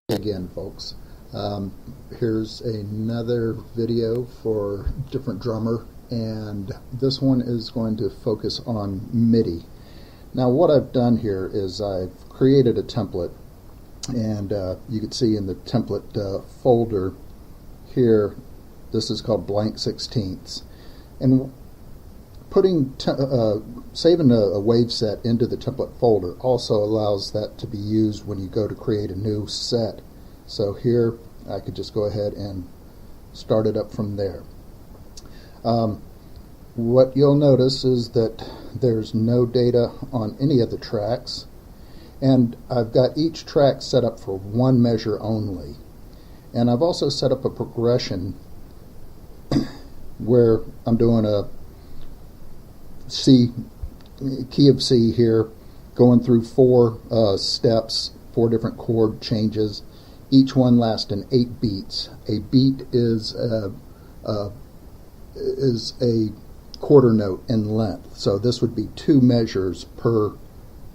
Again, folks. Here's another video for different drummer, and this one is going to focus on Midi. Now what I've done here is I've created a template, and you can see in the template folder here, this is called blank 16ths, and putting saving a wave set into the template folder also allows that to be used when you go to create a new set. So here I could just go ahead and start it up from there. What you'll notice is that there's no data on any of the tracks, and I've got each track set up for one measure only. And I've also set up a progression where I'm doing a C, key of C here, going through four steps, four different chord changes, each one lasting 8 beats. A beat is a quarter note in length, so this would be 2 measures per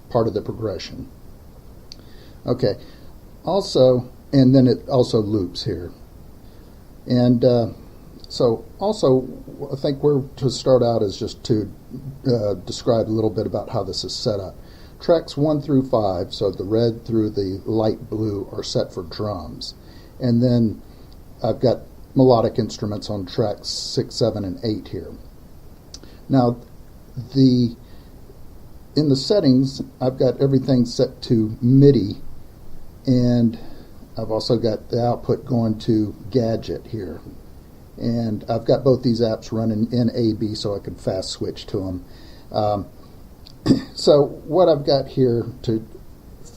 part of the progression. Okay, also, and then it also loops here. And so also, I think where to start out is just to describe a little bit about how this is set up. Tracks 1 through 5, so the red through the light blue, are set for drums. And then I've got melodic instruments on tracks 6, 7, and 8 here. Now, in the settings, I've got everything set to Midi, and I've also got the output going to Gadget here. And I've got both these apps running in AB so I can fast switch to them. So what I've got here to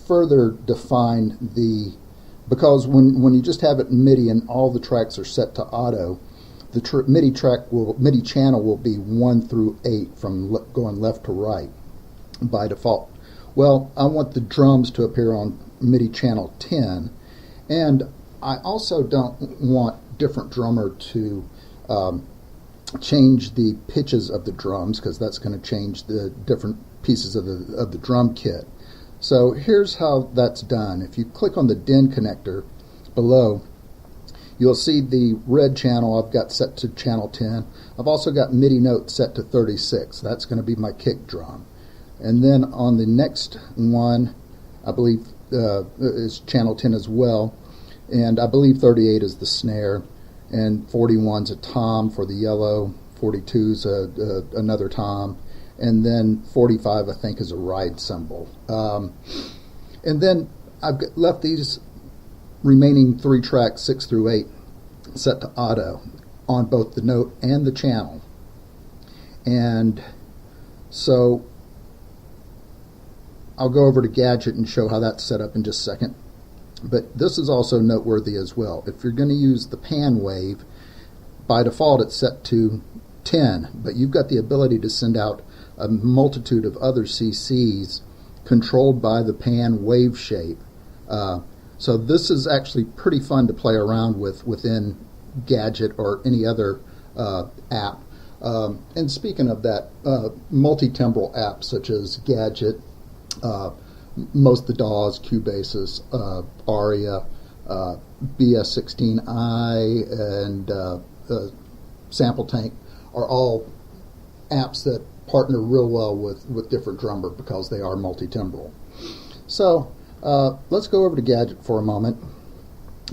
further define because when you just have it in Midi and all the tracks are set to auto, the MIDI channel will be 1 through 8 from going left to right by default. Well, I want the drums to appear on MIDI channel 10, and I also don't want different drummer to change the pitches of the drums, because that's going to change the different pieces of the drum kit. So here's how that's done. If you click on the DIN connector below, you'll see the red channel I've got set to channel 10. I've also got MIDI note set to 36. That's going to be my kick drum. And then on the next one, I believe is channel 10 as well, and I believe 38 is the snare, and 41's a tom for the yellow, 42's another tom, and then 45 I think is a ride cymbal. And then I've left these remaining 3 tracks, 6 through 8, set to auto on both the note and the channel. And so I'll go over to Gadget and show how that's set up in just a second. But this is also noteworthy as well. If you're going to use the pan wave, by default it's set to 10, but you've got the ability to send out a multitude of other CCs controlled by the pan wave shape. So this is actually pretty fun to play around with within Gadget or any other app. And speaking of that, multi-timbral apps such as Gadget, most of the DAWs, Cubasis, Aria, BS16i, and Sample Tank are all apps that partner real well with different drummer because they are multi-timbral. So let's go over to Gadget for a moment,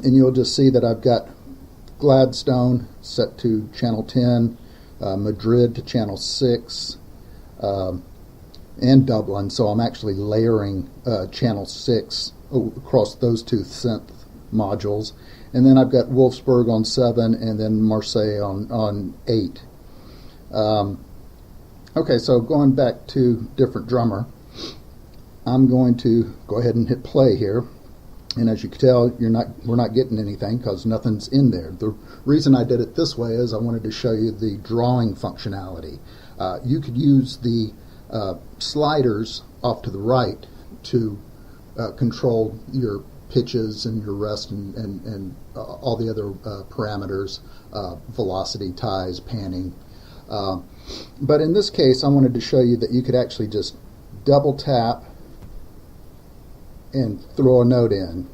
and you'll just see that I've got Gladstone set to channel 10, Madrid to channel 6, and Dublin, so I'm actually layering channel 6 across those 2 synth modules. And then I've got Wolfsburg on 7 and then Marseille on 8. Okay, so going back to different drummer, I'm going to go ahead and hit play here. And as you can tell, we're not getting anything because nothing's in there. The reason I did it this way is I wanted to show you the drawing functionality. You could use the sliders off to the right to control your pitches and your rest and all the other parameters, velocity, ties, panning. But in this case, I wanted to show you that you could actually just double tap and throw a note in.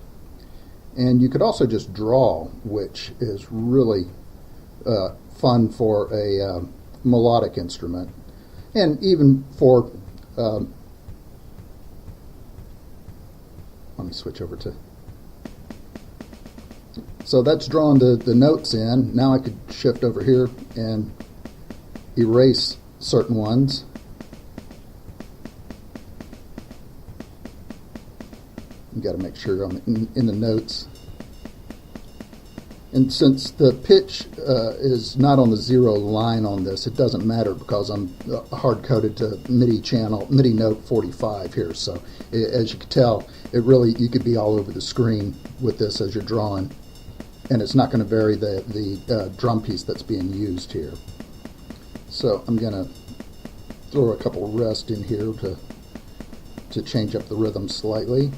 And you could also just draw, which is really fun for a melodic instrument, and even for let me switch over to, so that's drawn the notes in. Now I could shift over here and erase certain ones. You got to make sure I'm in the notes. And since the pitch is not on the 0 line on this, it doesn't matter because I'm hard-coded to MIDI channel, MIDI note 45 here. So as you can tell, you could be all over the screen with this as you're drawing. And it's not going to vary the drum piece that's being used here. So I'm going to throw a couple of rests in here to change up the rhythm slightly.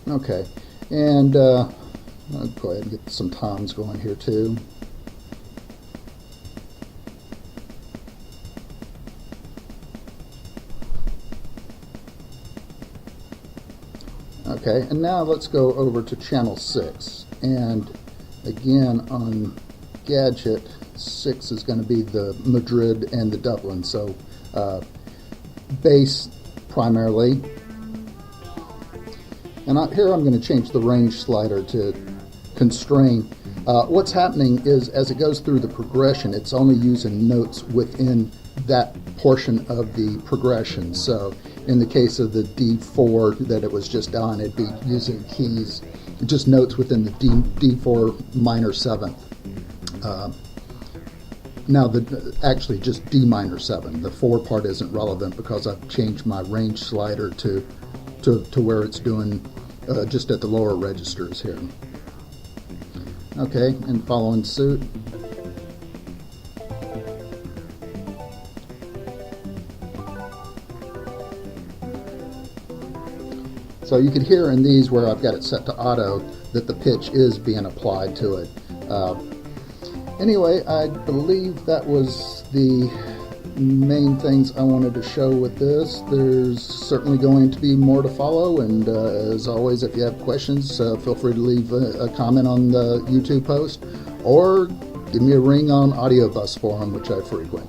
Okay, and I'll go ahead and get some toms going here too. Okay, and now let's go over to channel 6. And again, on Gadget, 6 is going to be the Madrid and the Dublin. So bass primarily. And here I'm going to change the range slider to constrain. What's happening is as it goes through the progression, it's only using notes within that portion of the progression. So in the case of the D4 that it was just on, it'd be using keys, just notes within the D4 minor 7th. Now, actually just D minor 7. The 4 part isn't relevant because I've changed my range slider to where it's doing just at the lower registers here. Okay, and following suit. So you can hear in these where I've got it set to auto that the pitch is being applied to it. Anyway, I believe that was the main things I wanted to show with this. There's certainly going to be more to follow, and as always, if you have questions, feel free to leave a comment on the YouTube post or give me a ring on Audio Bus Forum, which I frequent.